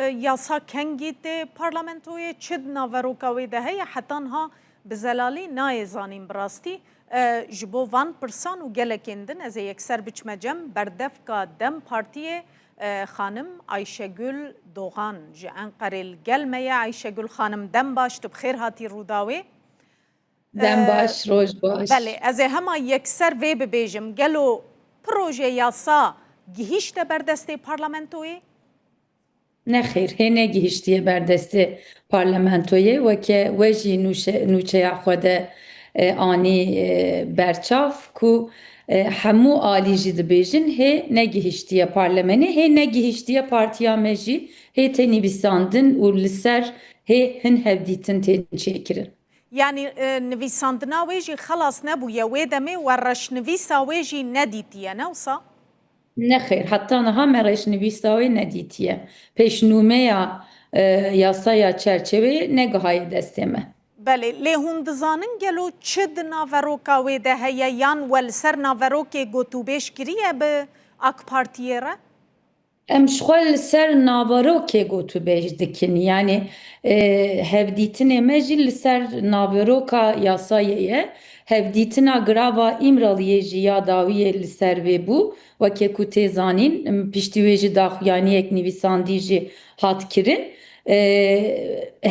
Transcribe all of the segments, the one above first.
yasa kengî tê parlamentoyê çi di naveroka wê de heye hetanha bi zelalî nayê zanîn bi rastî ji bo van pirsan û gelekên din ez ê yekser biçime cem berdevka Dem Partiyê xanim Ayşegül Doğan ji Enqerê gel me ye. Ayşegül xanim dem baş tu bi xêr hatî rûdawê. Dem baş, roj baş. Belê ez ê hema yekser vê bibêjim gelo proje yasa gihîşte berdestê parlamentoyê? Nexêr, hêne gihîştiye berdestê parlamentoyê weke we jî nûçeya xwe de anî berçav ku hemû alî jî dibêjin hê negihîştiye parlemenê, hê negihîştiye partiya me jî hê tê nivîsandin û li ser hê hin hevdîtin tên çêkirin. Yani nivîsandina wê jî xelas nebûye wê demê we reşnivîsa wê jî nedîtiye ne wisa? Nexêr, heta niha me reşnivîsa wê nedîtiye. Pêşnûmeya yasaya çerçeveyê negihaye destê me. Belê lê hûn dizanin gelo çi di naveroka wê de heye yan we li ser naverokê gotûbêj kiriye bi AK Partiyê re? Em ji xwe li ser naverokê gotûbêj dikin. Yani hevdîtinê me jî li ser naveroka yasayê ye. Hevdîtina girava İmraliyê jî ya dawiyê li ser vê bû. Weke ku tê zanîn piştî wê jî daxuyaniyek nivîsandî jî hat kirin.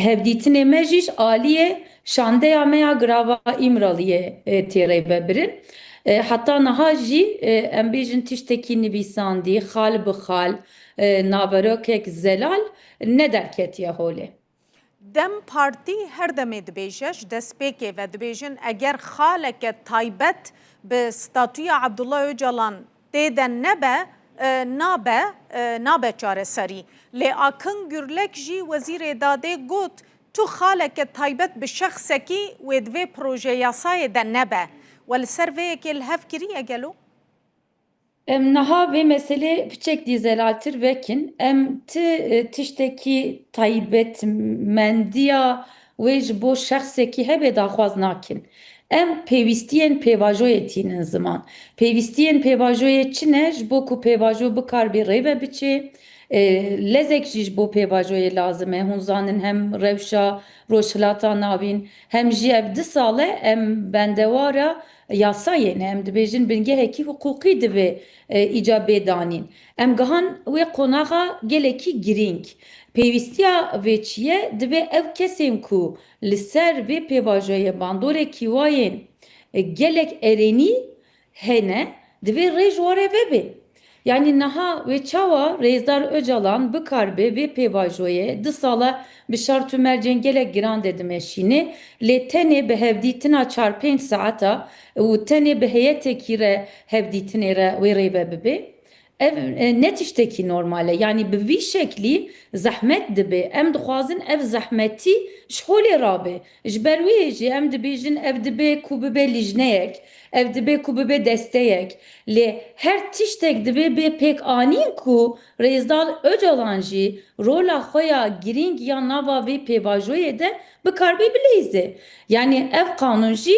Hevdîtinê me jî aliyê şandeya me ya girava İmraliyê tê rêvebirin. Heta niha jî em bêjin tiştekî nivîsandî xal bi xal naverokek zelal ne derketiye holê. Dem Partî her demê dibêje ji destpêkê ve dibêjin eger xaleke taybet bi statûya Abdullah Öcalan tê de nebe nabe çareserî. Lê Akın Gürlek jî Wezîrê Dadê got tu xaleke taybet bi şexsekî wê divê proje yasayê de nebe. We li ser vê yekê li hev kiriye gelo? Em niha vê meselê piçek dî zelaltir vekin. Em tiştekî taybetmendiya wê ji bo şexsekî hebe daxwaz nakin. Em pêwîstiyên pêvajoyê tînin ziman. Pêwîstiyên pêvajoyê çi ne? Ji bo ku pêvajo bikar bê rêve biçe. Lezek jî ji bo pêvajoyê lazim e. Hûn zanin hem rewşa rojhilata navîn hem jî ev 2 sal e em bendewara yasayê ne. Em dibêjin bingehekî hukukî divê îcabê danîn. Em gihan wê qonaxa gelekî girîng. Pêwîstiya vê çi ye? Divê ev kesên ku li ser vê pêvajoyê bandoreke wayên gelek erênî hene divê rêj were vebe. Yani niha ve çawa Rêzdar Öcalan bikar be vê pêvajoyê 2 sala bi şart û mercên gelek giran de dimeşîne lê tenê bi hevdîtina 4-5 saeta û tenê bi heyetekî re hevdîtinê re wê rêve bibe. Ev ne tiştekî normal e. Yani bi vî şeklî zehmet dibe. Em dixwazin ev zehmetî ji holê rabe. Ji ber wê jî em dibêjin ev dibe ku bibe lijneyek, ev dibe ku bibe desteyek. Lê her tiştek dibe bê pêk anîn ku Rêzdar Öcalan jî rola xwe ya girîng ya nava vê pêvajoyê de bikar bê bilêze. Yani ev kanûn jî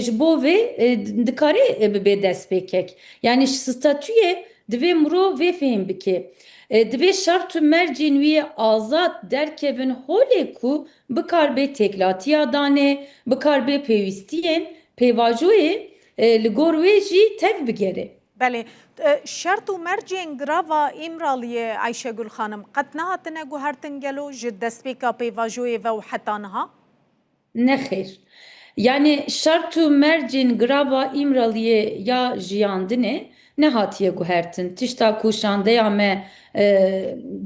ji bo vê dikare bibe destpêkek. Yani statûyê divê mirov vê fêm bike. Divê şart û mercên wî azad derkevin holê ku bikar bê têklatiya danê, bikar bê pêwîstiyên pêvajoyê li gor wê jî tev bigere. Belê şert û mercên girava İmraliyê Ayşegül xanim qet nehatine guhertin gelo ji destpêka pêvajoyê ve û heta niha? Nexêr. Yani şart û mercên girava İmraliyê ya jiyandinê nehatiye guhertin. Tişta ku şandeya me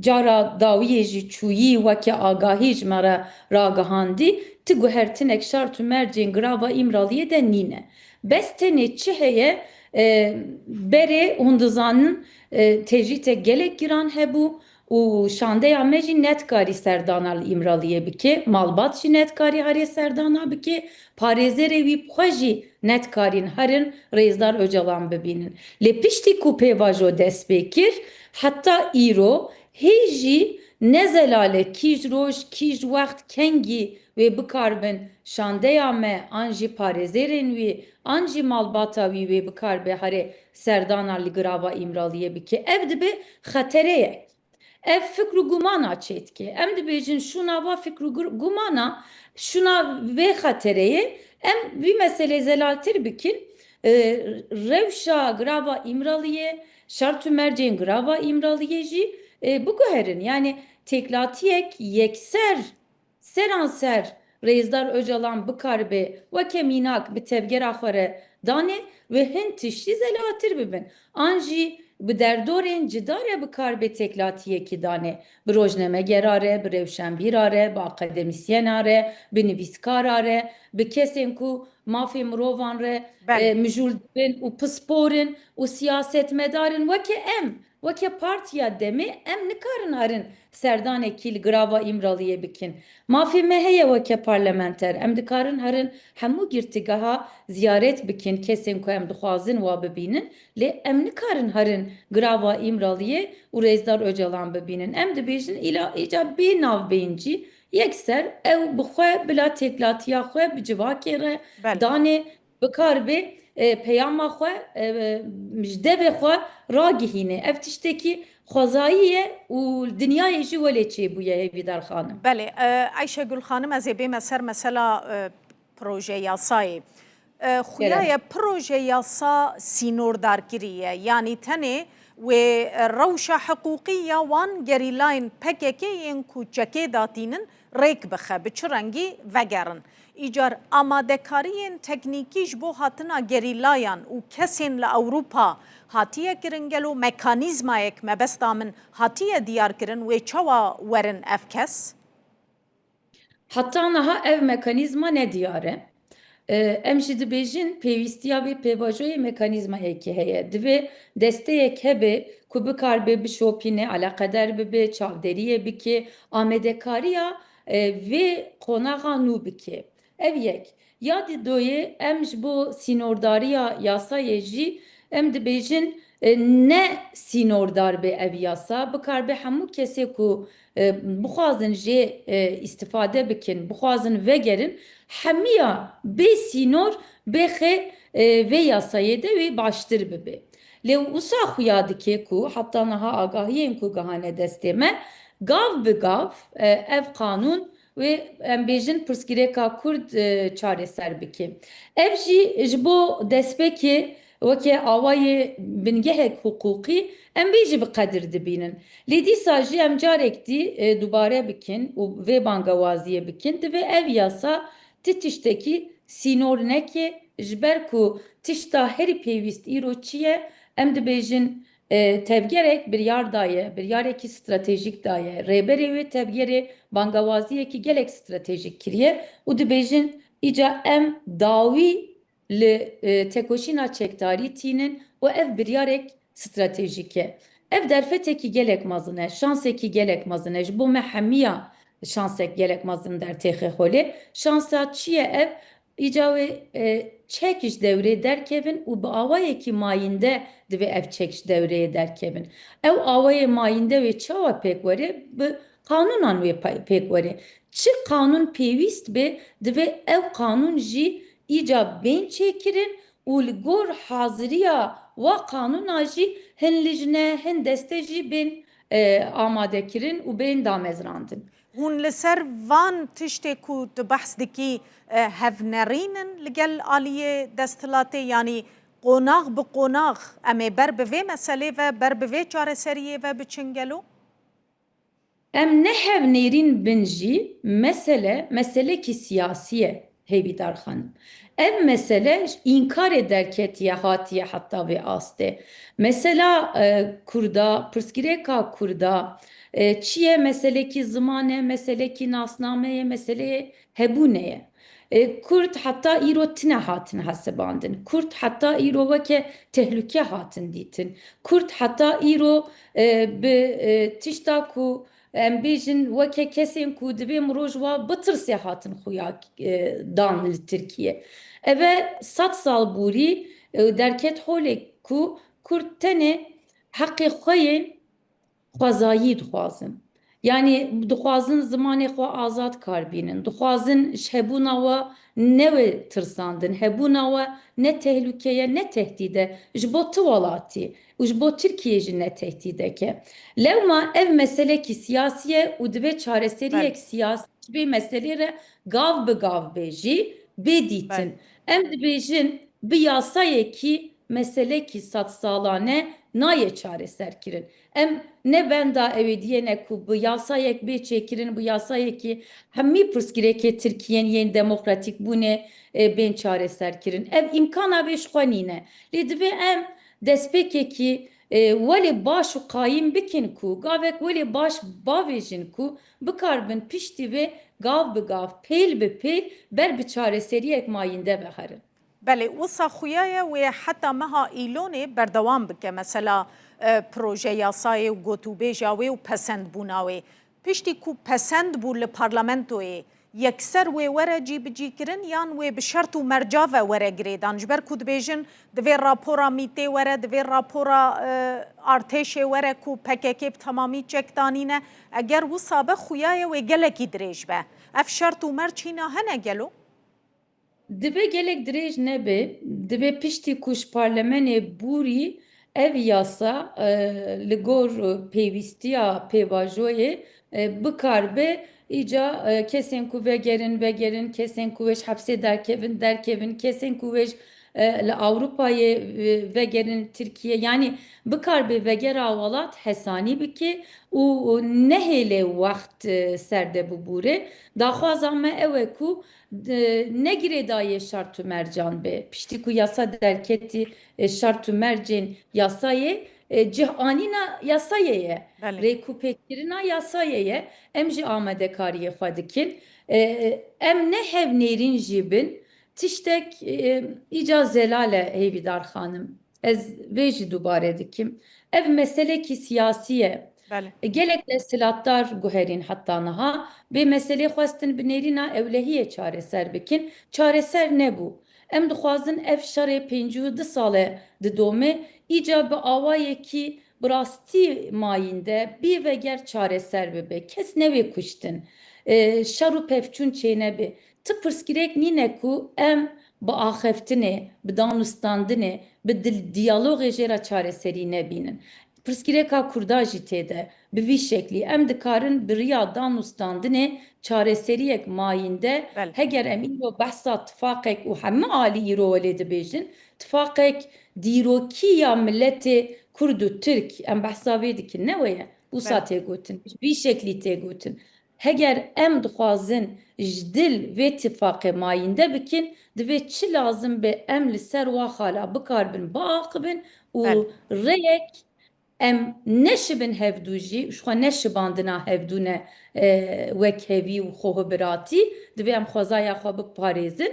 cara dawiyê jî çûyî weke agahî ji me re ragihandî ti guhertinek şart û mercên girava İmraliyê de nîne. Bes tenê çi heye berê hûn dizanin tecrîtek gelek giran hebû û şandeya me jî netkarî serdana li İmraliyê bike, malbat jî netkarî herê serdana bike, parêzerê wî xwe jî netkarîn herin Rêzdar Öcalan bibînin. Lê piştî ku pêvajo dest pê kir, heta îro hê jî ne zelale kîj roj, kîj wext kengî wê bikarbin şandeya me an jî parêzerên wî an jî malbata wî wê bikar be herê serdana li girava İmraliyê bike. Ev dibe xetereyek. ev fikru gumana çetki. Em dibêjin şuna va fikru gumana şuna ve xatereye em bir mesele zelaltir bikin revşa grava İmralı'ye şartü merceğin grava İmralı'ye jî bu guherin yani teklatiyek yekser seranser Rezdar Öcalan bikarbe ve keminak bi tevgera xware dane ve hin tiştî zelatir bibin. Anjî bi derdorên cidare bikarbe teklatiyekî dane. Bi rojname gerare, bi rewşenbîrare, bi akademisyenare, bi nivîskarare, bi kesên ku mafê mirovan re بله mijûl dibin û pisporin û siyasetmedarin weke em weke partiya demê em nikarin herin serdanekî grava İmralı'ya bikin. Mafê me heye weke parlamenter em dikarin herin hemû girtîgeha ziyaret bikin kesên ku em dixwazin wa bibînin lê em nikarin herin grava İmralı'ya û Rezdar Öcalan bibînin. Em dibêjin îca bê navbeyncî yekser ew bi xwe bila teklatiya xwe bi civakê re بله danê bikar be peyama xwe mijdevê xwe ragihîne. Ev tiştekî xwezayî ye û dinyayê jî welê çêbûye Hêvîdar xanim. بله Ayşegül Hanım ez ê bême ser mesela proje yasayê. Xuyaya proje yasa sînordarkiriye yanî tenê wê rewşa hiqûqî ya wan gerîlayên PKK'yên ku çekê datînin rêk bixe bi çi rengî vegerin. Îcar amadekariyên teknîkî ji bo hatina gerîlayan û kesên li Ewropa hatiye kirin gelo mekanîzmayek mebesta min hatiye diyar kirin wê çawa werin ev kes? Hatta naha ev mekanizma ne diyare? Em jî dibêjin pêwîstiya vê pêvajoyê mekanîzmayekî heye. Divê desteyek hebe ku bikarbe bişopîne, alaqeder bibe, çavderiyê bike, amedekariya vê qonaxa nû bike. Ev yek. Ya didoyê em ji bo sînordariya yasayê jî em dibêjin ne sînordar be ev yasa bikarbe hemû kesê ku bixwazin jê îstîfade bikin, bixwazin vegerin hemiya bê sînor bêxê vê yasayê de wê baştir bibe. Lê wisa xuya dike ku heta niha agahiyên ku gihane destê me gav bi gav ev qanûn ve em bêjin pirsgirêka Kurd çareser bike. Ev jî ji bo destpêkê weke awayê bingehek hukukî em bê jî bi qedir dibînin. Lê dîsa jî em carek dî dubare bikin û vê bangewaziyê bikin divê ev yasa ti tiştekî sînor neke ji ber ku tişta herî pêwîst îro çi ye em dibêjin tevgerek biryar daye, biryarekî stratejîk daye, rêberê wê tevgerê bangewaziyekî gelek stratejîk kiriye û dibêjin îca em dawî li tekoşîna çekdarî tînin û ev biryarek stratejîk e. Ev derfetekî gelek mezin e, şansekî gelek mezin e. Ji bo me hemiya şansek gelek mezin dertêxê xolê. Şansa çi ye ev? Îca wê çekiş devrê derkevin û bi awayekî mayînde divê ev çekiş devreyê derkevin. Ew awayê mayînde wê çawa pêk were bi qanûnan wê pêk were. Çi qanûn pêwîst be divê ev qanûn jî îca bên çêkirin û li gor haziriya wa qanûna jî hin lijne hin deste jî bên amadekirin û bên damezrandin. Hûn li ser van tiştê ku tu behs dikî hevnerînin li gel aliyê desthilatê yanî qonax bi qonax em ê ber bi vê meselê ve ber bi vê çareseriyê ve biçin gelo? Em ne hevnêrîn bin jî meselekî siyasiye Hêvîdar xanim. Ev mesele inkar eder ketiye hatiye hatta vê astê. Mesela Kurda, pirsgirêka Kurda çi ye meselekî zimane, meselekî nasnameye, meseleyê hebûneye. Kurd hatta îro tune hatin hesebandin. Kurd hatta îro weke tehlike hatin dîtin. Kurd hatta îro bi tişta ku em bêjin weke kesên ku divê miroj wa bitirsê hatin xuya dan li Tirkiye. Eve 100 sal bûrî derket holê ku Kurd tenê heqê xwe yên xwezayî dixwazin. Yani dixwazin zimanê xwe azad karbînin, dixwazin ji hebûna we ne tirsandin, hebûna we ne tehlikeye ne tehdîde ji bo ti welatî û ji bo Tirkiye jî ne tehdîdeke. Lewma ev meselekî siyasî ye û dibe بله çareseriyek siyasî ji vê meselê re gav bi gav bêjî bêdîtin. بله Em dibêjin bi yasayekî meselekî salane naye çareserkirin. Em ne benda ev diyene ku bu yasayek bê çêkirin bu yasayekî hemî pirsgirêkê Tirkiye'nin yên demokratîk bûnê bên çareserkirin. Ev imkana bê ji xwe nîne. Lê dibe em destpêkekî welê baş û qayîm bikin ku gavek welê baş bavêjin ku bikarbin piştî vê gav bi gav pêl bi pêl ber bi çareseriyek mayînde veherin. بله وسا خویای و حتی مها ایلونه بردوام بکه مثلا پروژه یاسای و گوتوبه جاوی و پسند بوناوی پشتی کو پسند بو لپارلمنتوی یکسر و وره جی بجی کرن یان و بشرط و مرجاوه وره گریدان جبر کود بیجن دوی راپورا میته وره دوی راپورا ارتش وره کو پککیب تمامی چکتانینه اگر وسا به خویای و گلکی دریج به اف شرط و مرچینا هنه گلو Dibe gelek dirêj nebe, dibe piştî ku ji parlemenê Bûrî ev yasa li gor pêwîstiya pêvajoyê bikarbe îca kesên ku vegerin, kesên ku ji hepsê derkevin, kesên ku li Avrupayê vegerin Tirkiye yani bikarbe vegera welat hesanî bike û nehêle wext serde bibûre. Daxwaza me ew e ku negire daye şartü mercan be. Piştî ku yasa derketî şartü mercên yasayê cihanîna yasayê ye. بله Rêkûpêkirina yasayê ye. Em jî amadekariyê xwe dikin. Em ne hevnêrîn jî bin. Tiştek îca zelale hêvîdar xanim. Ez vê jî dubare dikim. Ev meselekî siyasî ye. بله Gelek desthilatdar guherîn heta niha bê meselê xwestin bi nêrîna ewlehiyê çareser bikin. Çareser nebû. Em dixwazin ev şerê pêncî û du salê didome îca bi awayekî bi rastî mayînde bî veger çareser bibe. Kes nevê kuştin. Şer û pevçûn çênebe. Ti pirsgirêk nîne ku em bi axeftinê, bi danûstandinê, bi diyalogê jê re çareserî nebînin. Pirsgirêka Kurda jî têde bi vî şeklî em dikarin bi riya danûstandinê çareseriyek mayînde بله heger em îro behsa tifaqek û hemû alî îro welê dibêjin tifaqek dîrokiya milletê Kurd û Türk em behsa vê dikin ne wê ye wisa بله têgotin vî şeklî têgotin heger em dixwazin ji dil vê tifaqê mayînde bikin divê çi lazim be em li ser wa xala bikarbin biaqibin بله û rêyek em neşibin hevdû jî xwe neşibandina hevdûne wek hevî û xwehibiratî divê em xwezaya xwe biparêzin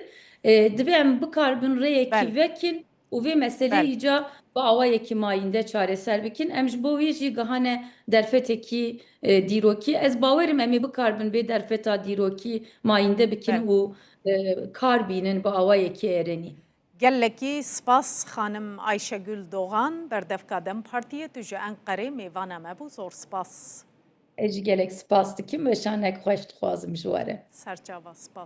divê em bikarbin rêyekî بله vekin û vê meselê بله îca bi awayekî mayînde çareser bikin em ji bo wê jî gihane derfetekî dîrokî ez bawerim em ê bikarbin vê derfeta dîrokî mayînde bikin بله û kar bînin bi awayekî êrenî. gelekî spas xanim Ayşegül Doğan berdevka Dem Partiye tu ji Enqerê mêvana me bû zor spas Ez jî gelek spas dikim ve şanek xweş dixwazim ji we re. serçava spas